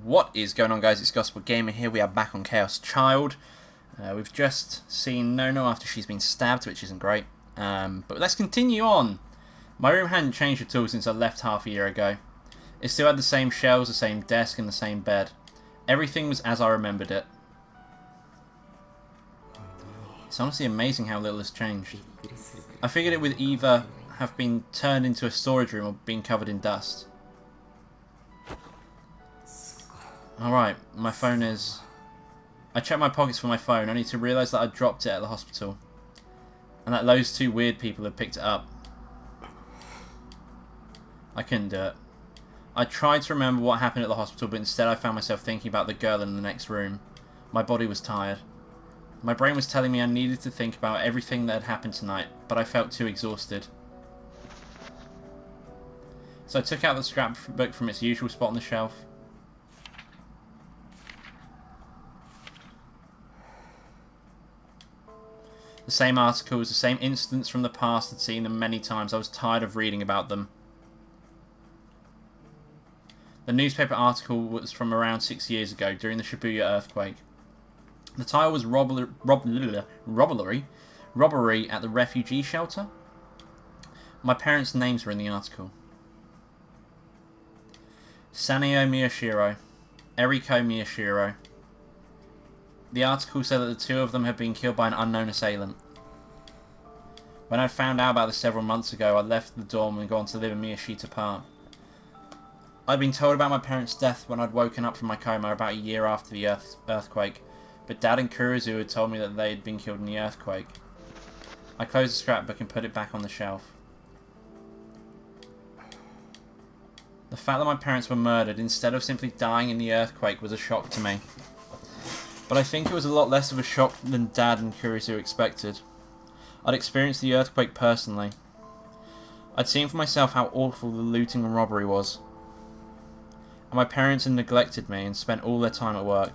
What is going on, guys? It's Gospel Gamer here. We are back on Chaos Child. We've just seen Nono after she's been stabbed, which isn't great. But let's continue on. My room hadn't changed at all since I left half a year ago. It still had the same shelves, the same desk, and the same bed. Everything was as I remembered it. It's honestly amazing how little has changed. I figured it would either have been turned into a storage room or been covered in dust. Alright, my phone is... I checked my pockets for my phone, only to realise that I dropped it at the hospital. And that those two weird people had picked it up. I couldn't do it. I tried to remember what happened at the hospital, but instead I found myself thinking about the girl in the next room. My body was tired. My brain was telling me I needed to think about everything that had happened tonight, but I felt too exhausted. So I took out the scrapbook from its usual spot on the shelf. The same articles, the same incidents from the past, I'd seen them many times. I was tired of reading about them. The newspaper article was from around 6 years ago, during the Shibuya earthquake. The title was robbery at the refugee shelter. My parents' names were in the article. Saneo Miyashiro, Eriko Miyashiro. The article said that the two of them had been killed by an unknown assailant. When I found out about this several months ago, I left the dorm and gone to live in Miyashita Park. I'd been told about my parents' death when I'd woken up from my coma about a year after the earthquake, but Dad and Kurizu had told me that they had been killed in the earthquake. I closed the scrapbook and put it back on the shelf. The fact that my parents were murdered instead of simply dying in the earthquake was a shock to me. But I think it was a lot less of a shock than Dad and Kurizu expected. I'd experienced the earthquake personally. I'd seen for myself how awful the looting and robbery was. And my parents had neglected me and spent all their time at work.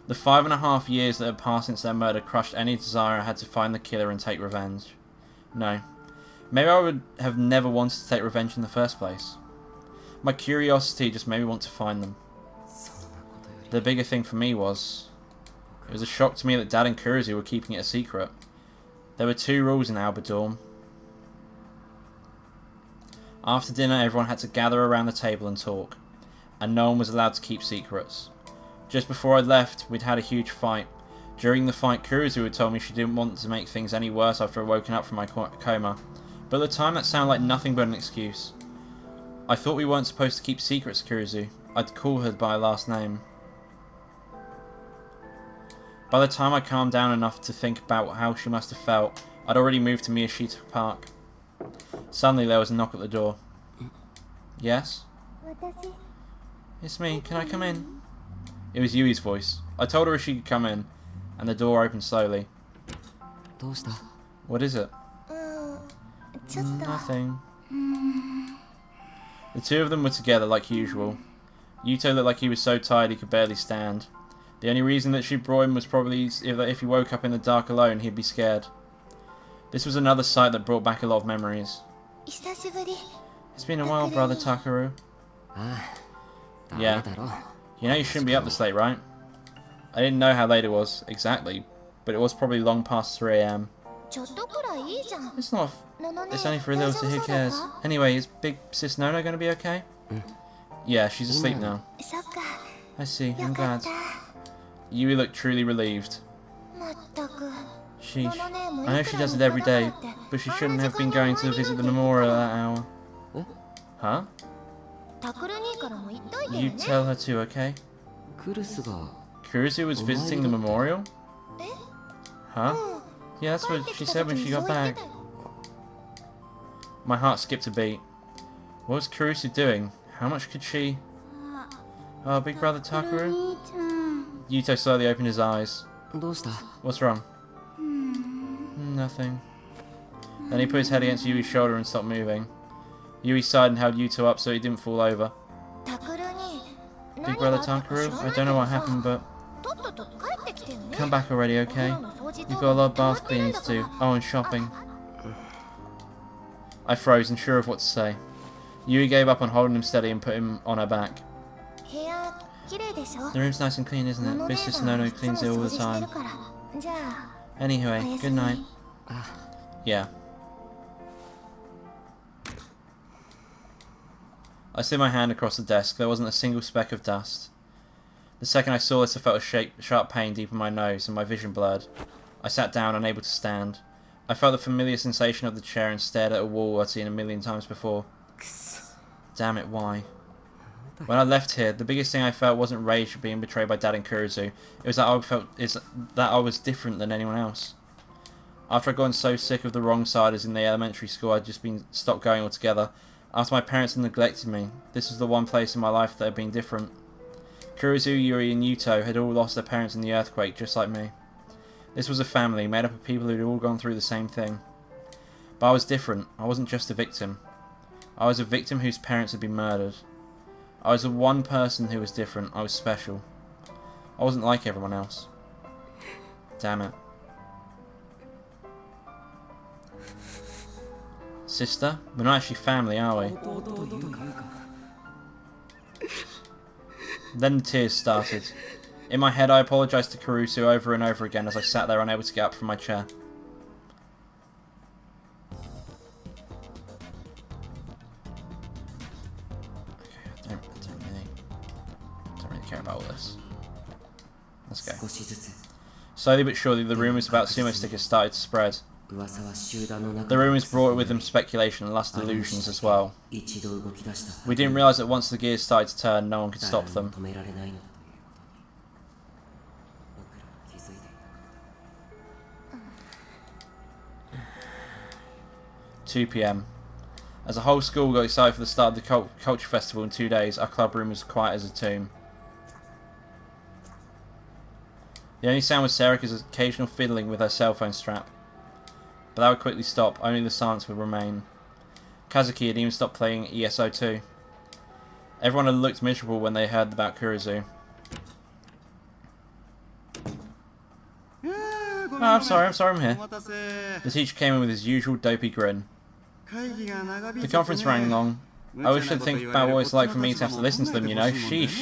The 5.5 years that had passed since their murder crushed any desire I had to find the killer and take revenge. No. Maybe I would have never wanted to take revenge in the first place. My curiosity just made me want to find them. The bigger thing for me was... It was a shock to me that Dad and Kurizu were keeping it a secret. There were 2 rules in Alba dorm. After dinner, everyone had to gather around the table and talk, and no one was allowed to keep secrets. Just before I left, we'd had a huge fight. During the fight, Kurizu had told me she didn't want to make things any worse after I'd woken up from my coma, but at the time that sounded like nothing but an excuse. I thought we weren't supposed to keep secrets, Kurizu. I'd call her by her last name. By the time I calmed down enough to think about how she must have felt, I'd already moved to Miyashita Park. Suddenly there was a knock at the door. Yes? It's me, can I come in? It was Yui's voice. I told her if she could come in, and the door opened slowly. What is it? Nothing. The two of them were together like usual. Yuto looked like he was so tired he could barely stand. The only reason that she brought him was probably if he woke up in the dark alone, he'd be scared. This was another sight that brought back a lot of memories. It's been a while, brother Takuru. Yeah. You know you shouldn't be up this late, right? I didn't know how late it was, exactly, but it was probably long past 3 AM. It's not... It's only for a little, so who cares? Anyway, is Big Sis Nono going to be okay? Yeah, she's asleep now. I see, I'm glad. Yui looked truly relieved. Sheesh. I know she does it every day, but she shouldn't have been going to visit the memorial at that hour. Huh? You tell her to, okay? Kurizu was visiting the memorial? Huh? Yeah, that's what she said when she got back. My heart skipped a beat. What was Kurizu doing? How much could she... Oh, big brother Takuru? Yuto slowly opened his eyes. What's wrong? Nothing. Then he put his head against Yui's shoulder and stopped moving. Yui sighed and held Yuto up so he didn't fall over. Big brother Takuru, I don't know what happened, but... Come back already, okay? You've got a lot of bath cleaning to do. Oh, and shopping. I froze, unsure of what to say. Yui gave up on holding him steady and put him on her back. The room's nice and clean, isn't it? Business Nono cleans it all the time. Anyway, good night. Yeah. I slid my hand across the desk. There wasn't a single speck of dust. The second I saw this, I felt a sharp pain deep in my nose and my vision blurred. I sat down, unable to stand. I felt the familiar sensation of the chair and stared at a wall I'd seen a million times before. Damn it, why? When I left here, the biggest thing I felt wasn't rage for being betrayed by Dad and Kurisu. It was that I was different than anyone else. After I'd gotten so sick of the wrong siders in the elementary school, I'd just been stopped going altogether. After my parents had neglected me, this was the one place in my life that had been different. Kurisu, Yuri and Yuto had all lost their parents in the earthquake, just like me. This was a family, made up of people who'd all gone through the same thing. But I was different. I wasn't just a victim. I was a victim whose parents had been murdered. I was the one person who was different. I was special. I wasn't like everyone else. Damn it. Sister? We're not actually family, are we? Then the tears started. In my head I apologised to Kurisu over and over again as I sat there unable to get up from my chair. Okay, I don't really care about all this. Let's go. Slowly but surely the rumours about sumo stickers started to spread. The rumours brought with them speculation and lust delusions as well. We didn't realise that once the gears started to turn, no one could stop them. 2 PM. As the whole school got excited for the start of the culture festival in 2 days, our club room was quiet as a tomb. The only sound was Serika's occasional fiddling with her cell phone strap. But that would quickly stop, only the silence would remain. Kazuki had even stopped playing ESO2. Everyone had looked miserable when they heard about Kurisu. Oh, I'm sorry, I'm here. The teacher came in with his usual dopey grin. The conference ran long. I wish I'd think about what it's like for me to have to listen to them, you know. Sheesh.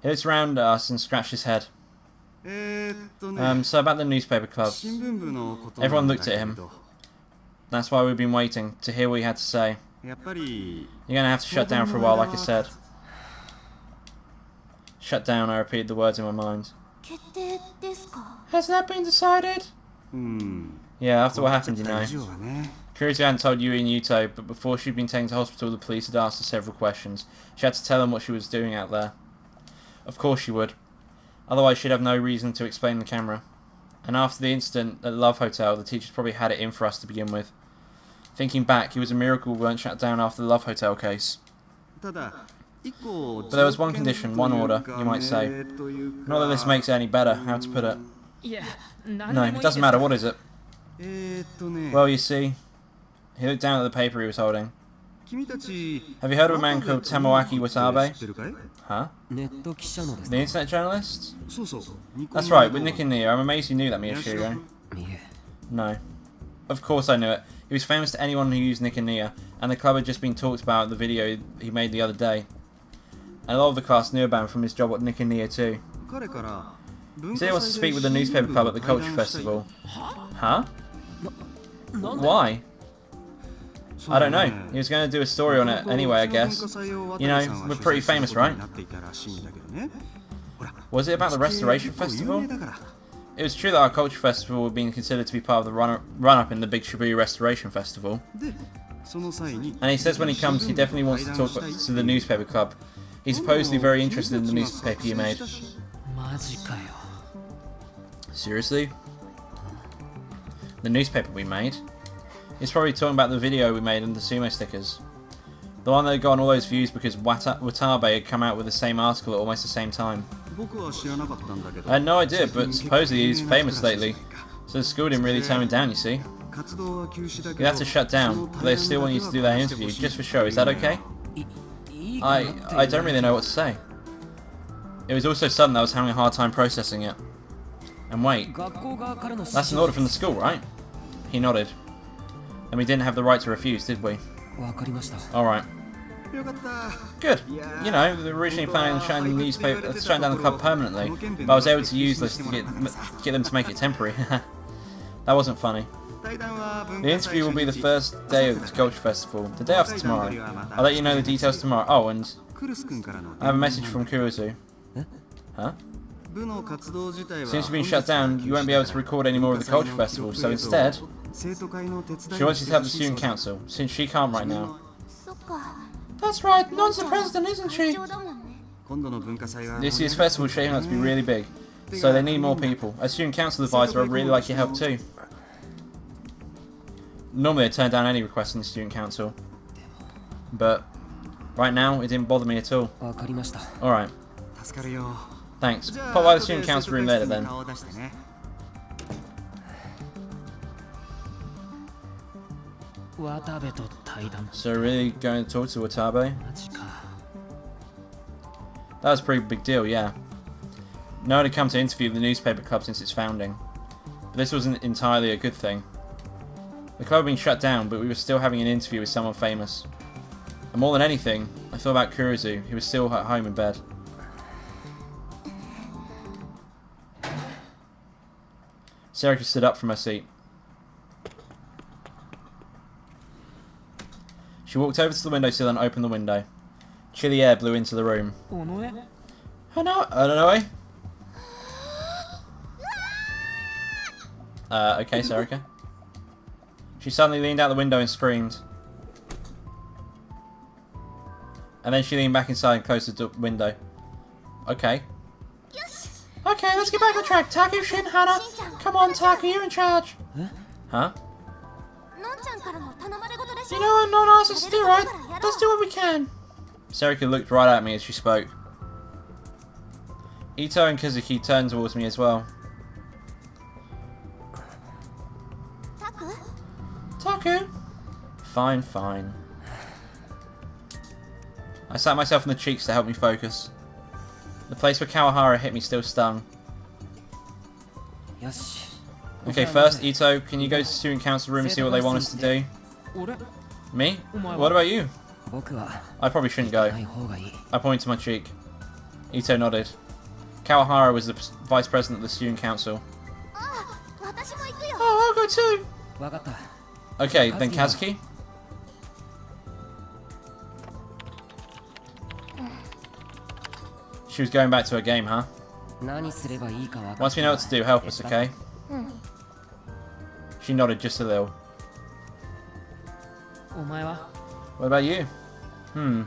He looked around at us and scratched his head. So about the newspaper club. Everyone looked at him. That's why we've been waiting, to hear what he had to say. You're gonna have to shut down for a while, like I said. Shut down, I repeated the words in my mind. Has that been decided? Yeah, after what happened, you know. Kurisu hadn't told Yui and Yuto, but before she'd been taken to hospital, the police had asked her several questions. She had to tell them what she was doing out there. Of course she would. Otherwise she'd have no reason to explain the camera. And after the incident at the Love Hotel, the teachers probably had it in for us to begin with. Thinking back, it was a miracle we weren't shut down after the Love Hotel case. But there was one condition, one order, you might say. Not that this makes it any better, how to put it. No, it doesn't matter, what is it? Well, you see, he looked down at the paper he was holding. Have you heard of a man called Tomoaki Watabe? Huh? The internet journalist? That's right, with Nick and Nia. I'm amazed you knew that, Miyashiro. No. Of course I knew it. He was famous to anyone who used Nick and Nia, and the club had just been talked about in the video he made the other day. And a lot of the class knew about him from his job at Nick and Nia too. He said he wants to speak with the newspaper club at the culture festival. Huh? Why? I don't know. He was going to do a story on it anyway, I guess. You know, we're pretty famous, right? Was it about the Restoration Festival? It was true that our culture festival had been considered to be part of the run-up in the big Shibuya Restoration Festival. And he says when he comes, he definitely wants to talk to the newspaper club. He's supposedly very interested in the newspaper you made. Seriously? The newspaper we made? He's probably talking about the video we made and the sumo stickers. The one that had gotten all those views because Watabe had come out with the same article at almost the same time. I had no idea, but supposedly he's famous lately, so the school didn't really turn him down, you see. You have to shut down, but they still want you to do that interview, just for show, is that okay? I don't really know what to say. It was also sudden I was having a hard time processing it. And wait, that's an order from the school, right? He nodded. And we didn't have the right to refuse, did we? Alright. Good. You know, they were originally planning on shutting down the club permanently, but I was able to use this to get them to make it temporary. That wasn't funny. The interview will be the first day of the Culture Festival, the day after tomorrow. I'll let you know the details tomorrow. Oh, and I have a message from Kurisu. Huh? Since you've been shut down, you won't be able to record any more of the Culture Festival, so instead, she wants you to help the student council, since she can't right now. That's right, Non's the president, isn't she? This year's festival is shaping up to be really big, so they need more people. As student council advisor, I'd really like your help too. Normally I turn down any request in the student council, but right now it didn't bother me at all. Alright. Thanks. Pop by the student council room later then. So really going to talk to Watabe? That was a pretty big deal, yeah. No one had come to interview the newspaper club since its founding. But this wasn't entirely a good thing. The club had been shut down, but we were still having an interview with someone famous. And more than anything, I thought about Kurisu, who was still at home in bed. Sarika stood up from her seat. She walked over to the windowsill and opened the window. Chilly air blew into the room. Onoe? Okay, Sarika. She suddenly leaned out the window and screamed. And then she leaned back inside and closed the window. Okay. Okay, let's get back on track. Taku, Shin, Hana. Come on, Taku, you're in charge. Huh? You know what Non asked us to do, right? Let's do what we can. Sarika looked right at me as she spoke. Ito and Kazuki turned towards me as well. Taku? Fine, fine. I sat myself in the cheeks to help me focus. The place where Kawahara hit me still stung. Okay, first, Ito, can you go to the student council room and see what they want us to do? Me? What about you? I probably shouldn't go. I pointed to my cheek. Ito nodded. Kawahara was the vice president of the student council. Oh, I'll go too! Okay, then Kazuki? She was going back to her game, huh? Once we know what to do, help us, okay? She nodded just a little. What about you? Are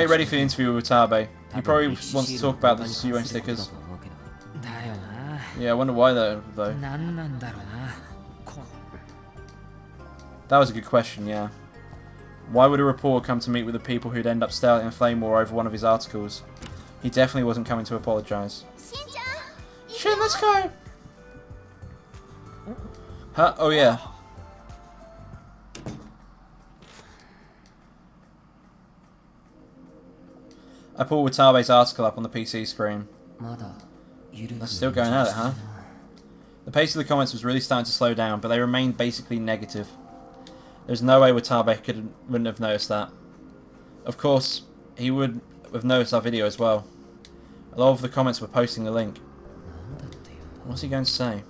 you ready for the interview with Watabe? He probably wants to talk about the Sumo stickers. Yeah, I wonder why though. That was a good question, yeah. Why would a reporter come to meet with the people who'd end up starting a flame war over one of his articles? He definitely wasn't coming to apologise. Shin, let's go! Huh? Oh yeah. I pulled Watabe's article up on the PC screen. They're still going at it, huh? The pace of the comments was really starting to slow down, but they remained basically negative. There's no way Watabe wouldn't have noticed that. Of course, he would have noticed our video as well. A lot of the comments were posting the link. What's he going to say?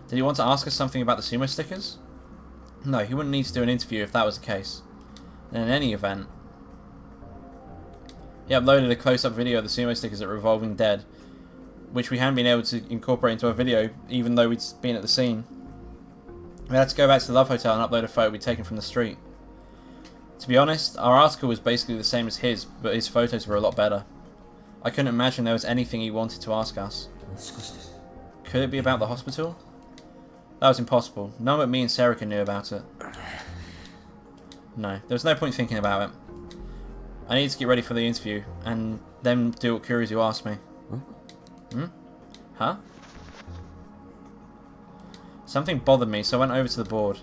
Did he want to ask us something about the sumo stickers? No, he wouldn't need to do an interview if that was the case. And in any event, he uploaded a close-up video of the sumo stickers at Revolving Dead, which we hadn't been able to incorporate into our video, even though we'd been at the scene. We had to go back to the Love Hotel and upload a photo we'd taken from the street. To be honest, our article was basically the same as his, but his photos were a lot better. I couldn't imagine there was anything he wanted to ask us. Could it be about the hospital? That was impossible. No one but me and Sarika knew about it. No, there was no point thinking about it. I needed to get ready for the interview, and then do what Kurisu asked me. Huh? Something bothered me, so I went over to the board.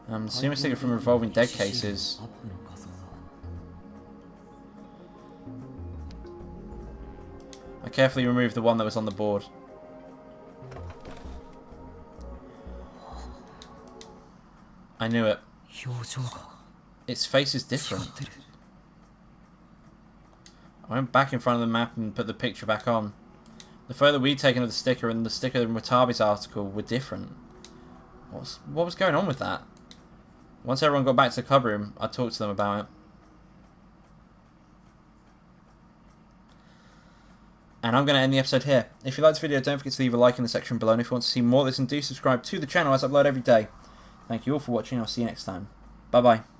Sumo sticker from Revolving Dead cases. I carefully removed the one that was on the board. I knew it. 表情が Its face is 違 different. ってる I went back in front of the map and put the picture back on. The photo we'd taken of the sticker and the sticker in Watabe's article were different. What was going on with that? Once everyone got back to the club room, I talked to them about it. And I'm going to end the episode here. If you liked this video, don't forget to leave a like in the section below. And if you want to see more of this, and do subscribe to the channel as I upload every day. Thank you all for watching. I'll see you next time. Bye bye.